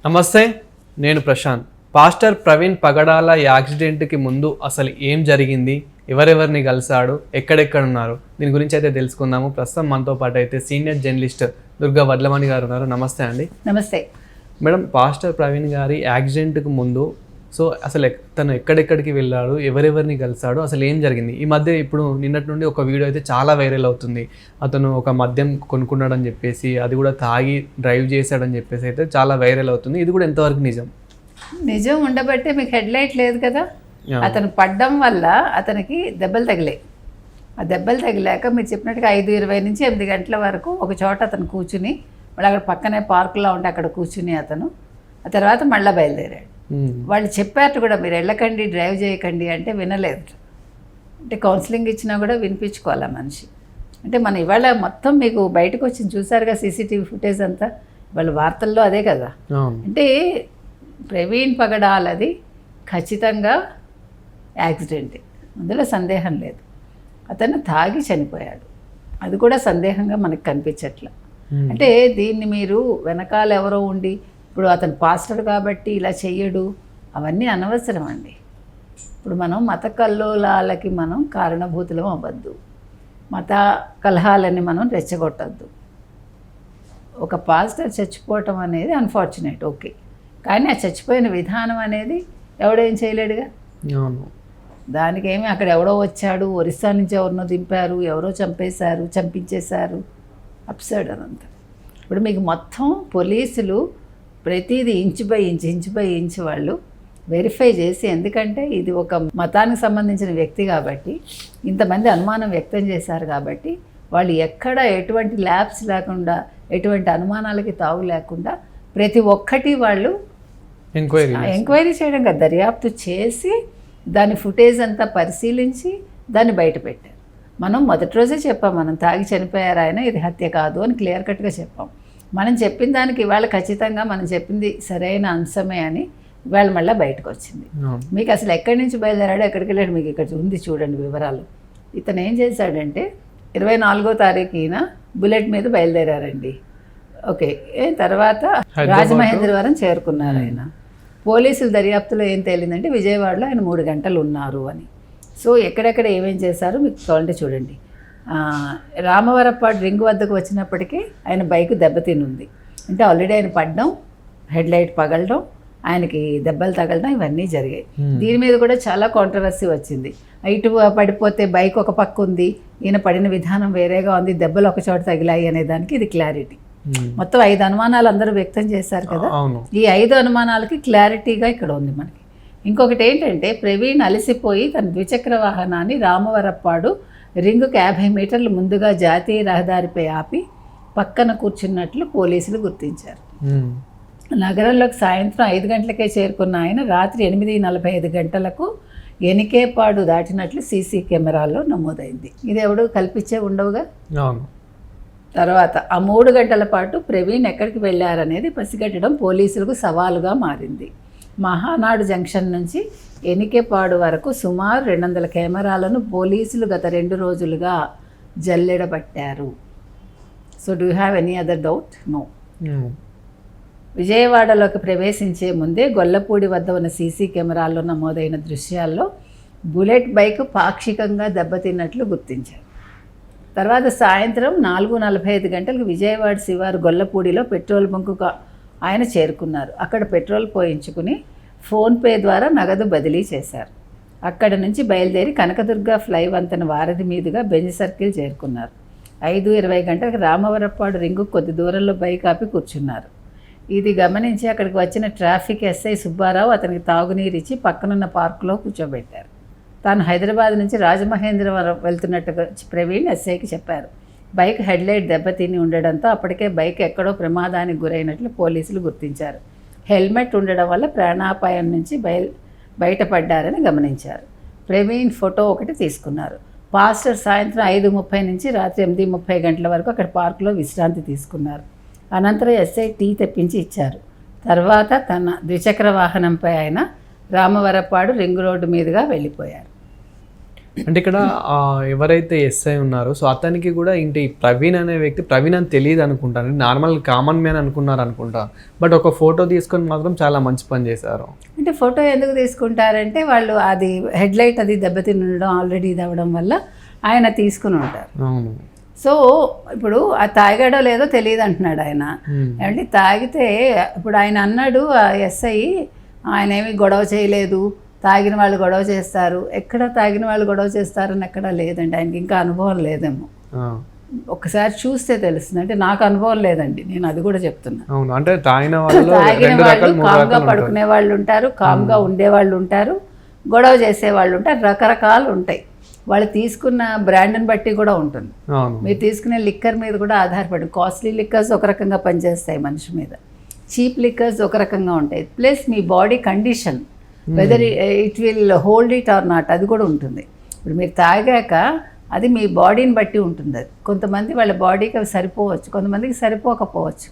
నమస్తే, నేను ప్రశాంత్. పాస్టర్ ప్రవీణ్ పగడాల యాక్సిడెంట్కి ముందు అసలు ఏం జరిగింది, ఎవరెవరిని కలిశాడు, ఎక్కడెక్కడ ఉన్నారు, దీని గురించి అయితే తెలుసుకుందాము. ప్రస్తుతం మనతో పాటు అయితే సీనియర్ జర్నలిస్ట్ దుర్గా వడ్లమణి గారు ఉన్నారు. నమస్తే అండి. నమస్తే మేడం. పాస్టర్ ప్రవీణ్ గారి యాక్సిడెంట్కి ముందు అసలు తను ఎక్కడెక్కడికి వెళ్ళాడు, ఎవరెవరిని కలిశాడు, అసలు ఏం జరిగింది? ఈ మధ్య ఇప్పుడు నిన్నటి నుండి ఒక వీడియో అయితే చాలా వైరల్ అవుతుంది. అతను ఒక మద్యం కొనుక్కున్నాడని చెప్పేసి, అది కూడా తాగి డ్రైవ్ చేశాడని చెప్పేసి అయితే చాలా వైరల్ అవుతుంది. ఇది కూడా ఎంతవరకు నిజం? నిజం ఉండబట్టే మీకు హెడ్లైట్ లేదు కదా. అతను పడ్డం వల్ల అతనికి దెబ్బలు తగిలాయి. ఆ దెబ్బలు తగిలాక మీరు చెప్పినట్టుగా 5:20 నుంచి 8 గంటల వరకు ఒక చోట అతను కూర్చుని, మళ్ళీ అక్కడ పక్కనే పార్కులో ఉంటే అక్కడ కూర్చుని అతను ఆ తర్వాత మళ్ళీ బయలుదేరాడు. వాళ్ళు చెప్పారు కూడా, మీరు వెళ్ళకండి, డ్రైవ్ చేయకండి అంటే వినలేదు. అంటే కౌన్సిలింగ్ ఇచ్చినా కూడా వినిపించుకోవాలా మనిషి. అంటే మనం ఇవాళ మొత్తం మీకు బయటకు వచ్చి చూసారుగా సీసీటీవీ ఫుటేజ్ అంతా, వాళ్ళ వార్తల్లో అదే కదా. అంటే ప్రవీణ్ పగడాలది ఖచ్చితంగా యాక్సిడెంట్, అందులో సందేహం లేదు. అతను తాగి చనిపోయాడు, అది కూడా సందేహంగా మనకు కనిపించట్ల. అంటే దీన్ని మీరు వెనకాల ఎవరో ఉండి, ఇప్పుడు అతను పాస్టర్ కాబట్టి ఇలా చెయ్యడు, అవన్నీ అనవసరం అండి. ఇప్పుడు మనం మత కల్లోలాలకి మనం కారణభూతులం అవ్వద్దు, మత కలహాలని మనం రెచ్చగొట్టద్దు. ఒక పాస్టర్ చచ్చిపోవటం అనేది అన్ఫార్చునేట్, ఓకే, కానీ ఆ చచ్చిపోయిన విధానం అనేది ఎవడేం చేయలేడుగా. దానికేమి అక్కడ ఎవడో వచ్చాడు, ఒరిస్సా నుంచి ఎవరినో దింపారు, ఎవరో చంపించేశారు, అప్సర్డ్ అదంతా. ఇప్పుడు మీకు మొత్తం పోలీసులు ప్రతిదీ ఇంచ్ బై ఇంచ్ వాళ్ళు వెరిఫై చేసి, ఎందుకంటే ఇది ఒక మతానికి సంబంధించిన వ్యక్తి కాబట్టి, ఇంతమంది అనుమానం వ్యక్తం చేశారు కాబట్టి, వాళ్ళు ఎక్కడ ఎటువంటి ల్యాబ్స్ లేకుండా, ఎటువంటి అనుమానాలకి తావు లేకుండా ప్రతి ఒక్కటి వాళ్ళు ఎంక్వైరీ చేయడం కదా, దర్యాప్తు చేసి దాని ఫుటేజ్ అంతా పరిశీలించి దాన్ని బయట పెట్టారు. మనం మొదటి రోజే చెప్పాం, మనం తాగి చనిపోయారు ఆయన, ఇది హత్య కాదు అని క్లియర్ కట్గా చెప్పాం. మనం చెప్పిన దానికి ఇవాళ ఖచ్చితంగా మనం చెప్పింది సరైన అంశమే అని ఇవాళ మళ్ళీ బయటకు వచ్చింది. మీకు అసలు ఎక్కడి నుంచి బయలుదేరాడో, ఎక్కడికి వెళ్ళాడు మీకు ఇక్కడ ఉంది చూడండి వివరాలు. ఇతను ఏం చేశాడంటే 24వ తారీఖున బుల్లెట్ మీద బయలుదేరారండి. ఓకే, తర్వాత రాజమహేంద్రవరం చేరుకున్నారు ఆయన. పోలీసుల దర్యాప్తులో ఏం తేలిందంటే విజయవాడలో ఆయన 3 గంటలు ఉన్నారు అని. సో ఎక్కడెక్కడ ఏమేం చేశారో మీకు కావాలంటే చూడండి. రామవరపాడు రింగ్ వద్దకు వచ్చినప్పటికీ ఆయన బైక్ దెబ్బతినుంది. అంటే ఆల్రెడీ ఆయన పడడం, హెడ్లైట్ పగలడం, ఆయనకి దెబ్బలు తగలడం, ఇవన్నీ జరిగాయి. దీని మీద కూడా చాలా కాంట్రవర్సీ వచ్చింది. ఇటు పడిపోతే బైక్ ఒక పక్క ఉంది, ఈయన పడిన విధానం వేరేగా ఉంది, దెబ్బలు ఒక చోట తగిలాయి అనే దానికి ఇది క్లారిటీ. మొత్తం 5 అనుమానాలు అందరూ వ్యక్తం చేశారు కదా. ఈ 5 అనుమానాలకి క్లారిటీగా ఇక్కడ ఉంది మనకి. ఇంకొకటి ఏంటంటే, ప్రవీణ్ అలసిపోయి తన ద్విచక్ర వాహనాన్ని రామవరప్పాడు రింగుకు 50 మీటర్లు ముందుగా జాతీయ రహదారిపై ఆపి పక్కన కూర్చున్నట్లు పోలీసులు గుర్తించారు. నగరంలోకి సాయంత్రం 5 గంటలకే చేరుకున్న ఆయన రాత్రి 8:45 గంటలకు ఎనికేపాడు దాటినట్లు సీసీ కెమెరాల్లో నమోదైంది. ఇది ఎవడు కల్పించే ఉండవుగా. తర్వాత ఆ 3 గంటల పాటు ప్రవీణ్ ఎక్కడికి వెళ్ళారనేది పసిగట్టడం పోలీసులకు సవాలుగా మారింది. మహానాడు జంక్షన్ నుంచి ఎనికేపాడు వరకు సుమారు 200 కెమెరాలను పోలీసులు గత 2 రోజులుగా జల్లెడబట్టారు. So do you have any other doubt? No. విజయవాడలోకి ప్రవేశించే ముందే గొల్లపూడి వద్ద ఉన్న సీసీ కెమెరాల్లో నమోదైన దృశ్యాల్లో బుల్లెట్ బైక్ పాక్షికంగా దెబ్బతిన్నట్లు గుర్తించారు. తర్వాత సాయంత్రం 4:45 గంటలకు విజయవాడ శివారు గొల్లపూడిలో పెట్రోల్ బంకుకు ఆయన చేరుకున్నారు. అక్కడ పెట్రోల్ పోయించుకుని ఫోన్పే ద్వారా నగదు బదిలీ చేశారు. అక్కడ నుంచి బయలుదేరి కనకదుర్గ ఫ్లై వంతెన వారధి మీదుగా బెంజ్ సర్కిల్ చేరుకున్నారు. 5:20 గంటలకు రామవరప్పాడు రింగు కొద్ది దూరంలో బైక్ ఆపి కూర్చున్నారు. ఇది గమనించి అక్కడికి వచ్చిన ట్రాఫిక్ ఎస్ఐ సుబ్బారావు అతనికి తాగునీరు ఇచ్చి పక్కనున్న పార్కులో కూర్చోబెట్టారు. తాను హైదరాబాద్ నుంచి రాజమహేంద్రవరం వెళ్తున్నట్టుగా ప్రవీణ్ ఎస్ఐకి చెప్పారు. బైక్ హెడ్లైట్ దెబ్బతిని ఉండడంతో అప్పటికే బైక్ ఎక్కడో ప్రమాదానికి గురైనట్లు పోలీసులు గుర్తించారు. హెల్మెట్ ఉండడం వల్ల ప్రాణాపాయం నుంచి బయటపడ్డారని గమనించారు. ప్రవీణ్ ఫోటో ఒకటి తీసుకున్నారు. పాస్టర్ సాయంత్రం 5:30 నుంచి రాత్రి 8:30 గంటల వరకు అక్కడ పార్కులో విశ్రాంతి తీసుకున్నారు. అనంతరం ఎస్ఐ టీ తెప్పించి ఇచ్చారు. తర్వాత తన ద్విచక్ర వాహనంపై ఆయన రామవరపాడు రింగ్ రోడ్డు మీదుగా వెళ్ళిపోయారు. అంటే ఇక్కడ ఎవరైతే ఎస్ఐ ఉన్నారో సో అతనికి కూడా ఇంటి ప్రవీణ్ అనే వ్యక్తి ప్రవీణ్ అని తెలియదు అనుకుంటాను, నార్మల్ కామన్ మ్యాన్ అనుకున్నారు అనుకుంటా. బట్ ఒక ఫోటో తీసుకొని మాత్రం చాలా మంచి పని చేశారు. అంటే ఫోటో ఎందుకు తీసుకుంటారంటే వాళ్ళు అది హెడ్లైట్ అది దెబ్బతినడం ఆల్రెడీ ఇది అవ్వడం వల్ల ఆయన తీసుకుని ఉంటారు. అవును. సో ఇప్పుడు ఆ తాగాడో లేదో తెలియదు అంటున్నాడు ఆయన. అంటే తాగితే ఇప్పుడు ఆయన అన్నాడు ఎస్ఐ ఆయన ఏమి గొడవ చేయలేదు, తాగిన వాళ్ళు గొడవ చేస్తారు, ఎక్కడ తాగిన వాళ్ళు గొడవ చేస్తారని ఎక్కడా లేదండి. ఆయనకి ఇంకా అనుభవం లేదేమో, ఒకసారి చూస్తే తెలుస్తుంది. అంటే నాకు అనుభవం లేదండి, నేను అది కూడా చెప్తున్నా. అవును. అంటే తాగిన వాళ్ళు కామ్గా పడుకునే వాళ్ళు ఉంటారు, కామ్గా ఉండేవాళ్ళు ఉంటారు, గొడవ చేసే వాళ్ళు ఉంటారు, రకరకాలు ఉంటాయి. వాళ్ళు తీసుకున్న బ్రాండ్ని బట్టి కూడా ఉంటుంది. మీరు తీసుకునే లిక్కర్ మీద కూడా ఆధారపడి, కాస్ట్లీ లిక్కర్స్ ఒక రకంగా పనిచేస్తాయి మనిషి మీద, చీప్ లిక్కర్స్ ఒక రకంగా ఉంటాయి. Plus me body condition, whether it will hold it or not, అది కూడా ఉంటుంది. ఇప్పుడు మీరు తాగాక అది మీ బాడీని బట్టి ఉంటుంది. అది కొంతమంది వాళ్ళ బాడీకి అవి సరిపోవచ్చు, కొంతమందికి సరిపోకపోవచ్చు,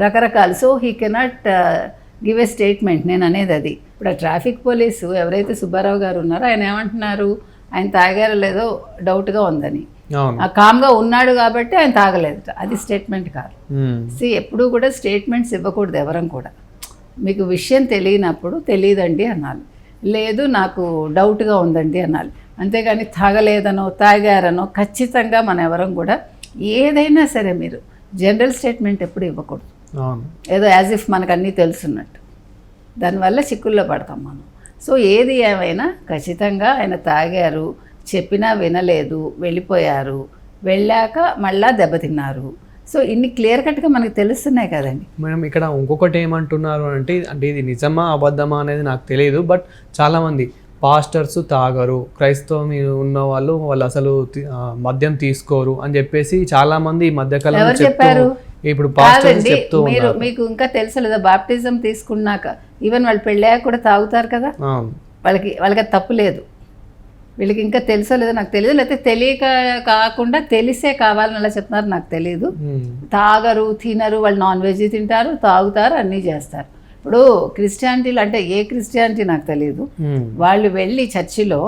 రకరకాలు. So he cannot give a statement. నేను అనేది అది. ఇప్పుడు ఆ ట్రాఫిక్ పోలీసు ఎవరైతే సుబ్బారావు గారు ఉన్నారో ఆయన ఏమంటున్నారు, ఆయన తాగారో లేదో డౌట్గా ఉందని. కామ్గా ఉన్నాడు కాబట్టి ఆయన తాగలేదు, అది స్టేట్మెంట్ కాదు. ఎప్పుడూ కూడా స్టేట్మెంట్స్ ఇవ్వకూడదు ఎవరం కూడా. మీకు విషయం తెలియనప్పుడు తెలియదండి అనాలి, లేదు నాకు డౌట్గా ఉందండి అనాలి. అంతేగాని తాగలేదనో తాగారనో ఖచ్చితంగా మన ఎవరం కూడా ఏదైనా సరే మీరు జనరల్ స్టేట్మెంట్ ఎప్పుడు ఇవ్వకూడదు. ఏదో యాజ్ ఇఫ్ మనకు అన్నీ తెలుసున్నట్టు, దానివల్ల చిక్కుల్లో పడతాం మనం. సో ఏది ఏమైనా ఖచ్చితంగా ఆయన తాగారు, చెప్పినా వినలేదు, వెళ్ళిపోయారు, వెళ్ళాక మళ్ళా దెబ్బతిన్నారు. సో ఇన్ని క్లియర్ కట్గా మనకు తెలుస్తున్నాయి కదండి. మేడం ఇక్కడ ఇంకొకటి ఏమంటున్నారు అంటే ఇది నిజమా అబద్ధమా అనేది నాకు తెలియదు, బట్ చాలామంది పాస్టర్స్ తాగరు, క్రైస్తవం ఉన్న వాళ్ళు అసలు మద్యం తీసుకోరు అని చెప్పేసి చాలామంది ఈ మధ్యకాలంలో చెప్పారు. ఇప్పుడు పాస్టర్స్ చెప్తూ మీరు మీకు ఇంకా తెలుసలేదా, బాప్టిజం తీసుకున్నాక ఈవెన్ వాళ్ళు పెళ్ళాక కూడా తాగుతారు కదా, వాళ్ళకి అది తప్పు లేదు. వీళ్ళకి ఇంకా తెలుసో లేదో నాకు తెలియదు, లేకపోతే తెలియక కాకుండా తెలిసే కావాలని అలా చెప్తున్నారు, నాకు తెలియదు. తాగరు, తినరు, వాళ్ళు నాన్ వెజ్ తింటారు, తాగుతారు, అన్నీ చేస్తారు. ఇప్పుడు క్రిస్టియానిటీలు అంటే ఏ క్రిస్టియానిటీ నాకు తెలియదు, వాళ్ళు వెళ్ళి చర్చిలో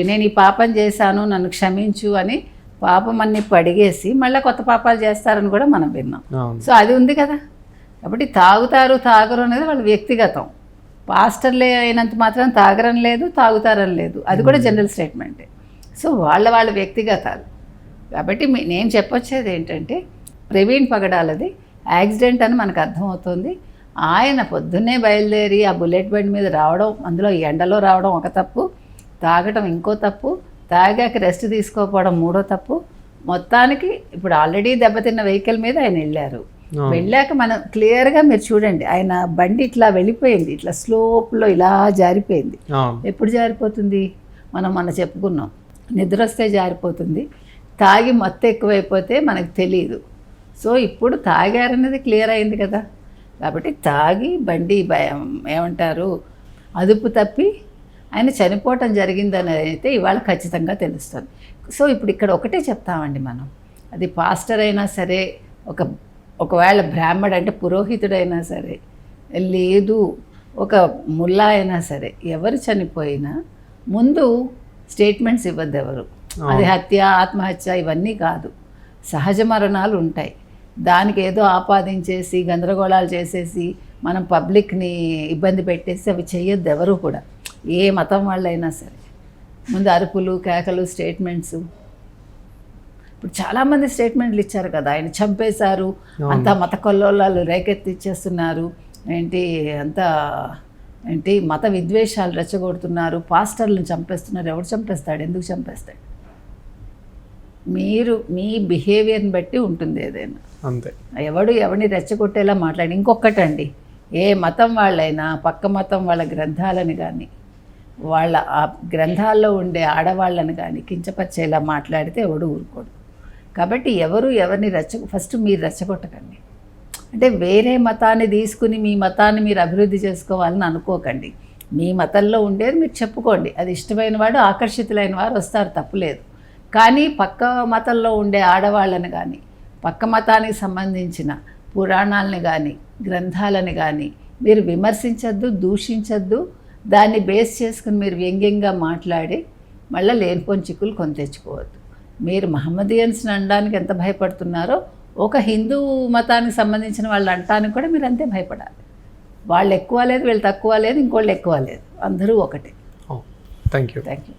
నేను ఈ పాపం చేశాను నన్ను క్షమించు అని పాపం అన్ని అడిగేసి మళ్ళీ కొత్త పాపాలు చేస్తారని కూడా మనం విన్నాం. సో అది ఉంది కదా. కాబట్టి తాగుతారు తాగరు అనేది వాళ్ళ వ్యక్తిగతం. పాస్టర్లే అయినంత మాత్రం తాగరని లేదు, తాగుతారని లేదు, అది కూడా జనరల్ స్టేట్మెంటే. సో వాళ్ళ వ్యక్తిగతాలు. కాబట్టి నేను చెప్పొచ్చేది ఏంటంటే ప్రవీణ్ పగడాలది యాక్సిడెంట్ అని మనకు అర్థమవుతుంది. ఆయన పొద్దున్నే బయలుదేరి ఆ బుల్లెట్ బండి మీద రావడం, అందులో ఎండలో రావడం ఒక తప్పు, తాగటం ఇంకో తప్పు, తాగాక రెస్ట్ తీసుకోకపోవడం మూడో తప్పు. మొత్తానికి ఇప్పుడు ఆల్రెడీ దెబ్బతిన్న వెహికల్ మీద ఆయన వెళ్ళారు. వెళ్ళాక మనం క్లియర్గా మీరు చూడండి, ఆయన బండి ఇట్లా వెళ్ళిపోయింది, ఇట్లా స్లోప్లో ఇలా జారిపోయింది. ఎప్పుడు జారిపోతుంది, మనం చెప్పుకున్నాం, నిద్ర వస్తే జారిపోతుంది, తాగి మొత్తం ఎక్కువైపోతే మనకు తెలియదు. సో ఇప్పుడు తాగారనేది క్లియర్ అయింది కదా. కాబట్టి తాగి బండి ఏమంటారు అదుపు తప్పి ఆయన చనిపోవటం జరిగిందనేది అయితే ఇవాళ ఖచ్చితంగా తెలుస్తుంది. సో ఇప్పుడు ఇక్కడ ఒకటే చెప్తామండి మనం, అది పాస్టర్ అయినా సరే, ఒకవేళ బ్రాహ్మడు అంటే పురోహితుడైనా సరే, లేదు ఒక ముల్లా అయినా సరే, ఎవరు చనిపోయినా ముందు స్టేట్మెంట్స్ ఇవ్వద్దు ఎవరు. అది హత్య, ఆత్మహత్య ఇవన్నీ కాదు, సహజ మరణాలు ఉంటాయి. దానికి ఏదో ఆపాదించేసి గందరగోళాలు చేసేసి మనం పబ్లిక్ని ఇబ్బంది పెట్టేసి అవి చెయ్యొద్దు ఎవరు కూడా, ఏ మతం వాళ్ళైనా సరే. ముందు అరుపులు, కేకలు, స్టేట్మెంట్స్. ఇప్పుడు చాలామంది స్టేట్మెంట్లు ఇచ్చారు కదా, ఆయన చంపేశారు, అంతా మత కొల్లోలాలు రేకెత్తిచ్చేస్తున్నారు, ఏంటి మత విద్వేషాలు రెచ్చగొడుతున్నారు, పాస్టర్లను చంపేస్తున్నారు. ఎవడు చంపేస్తాడు, ఎందుకు చంపేస్తాడు? మీరు మీ బిహేవియర్ని బట్టి ఉంటుంది ఏదైనా. అంతే. ఎవరిని రెచ్చగొట్టేలా మాట్లాడి. ఇంకొకటండి, ఏ మతం వాళ్ళైనా పక్క మతం వాళ్ళ గ్రంథాలను కానీ వాళ్ళ ఆ గ్రంథాల్లో ఉండే ఆడవాళ్ళని కానీ కించపరిచేలా మాట్లాడితే ఎవడు ఊరుకోడు. కాబట్టి ఎవరిని ఫస్ట్ మీరు రెచ్చగొట్టకండి. అంటే వేరే మతాన్ని తీసుకుని మీ మతాన్ని మీరు అభివృద్ధి చేసుకోవాలని అనుకోకండి. మీ మతంలో ఉండేది మీరు చెప్పుకోండి, అది ఇష్టమైన వాడు, ఆకర్షితులైన వారు వస్తారు, తప్పులేదు. కానీ పక్క మతంలో ఉండే ఆడవాళ్ళని కానీ పక్క మతానికి సంబంధించిన పురాణాలని కానీ గ్రంథాలని కానీ మీరు విమర్శించద్దు, దూషించద్దు. దాన్ని బేస్ చేసుకుని మీరు వ్యంగ్యంగా మాట్లాడి మళ్ళీ లేనిపోని చిక్కులు కొని తెచ్చుకోవద్దు. మీరు మహమ్మదియన్స్ని అనడానికి ఎంత భయపడుతున్నారో ఒక హిందూ మతానికి సంబంధించిన వాళ్ళు అంటానికి కూడా మీరు అంతే భయపడాలి. వాళ్ళు ఎక్కువ లేదు, వీళ్ళు తక్కువ లేదు, ఇంకోళ్ళు ఎక్కువ లేదు, అందరూ ఒకటే. Thank you. Thank you.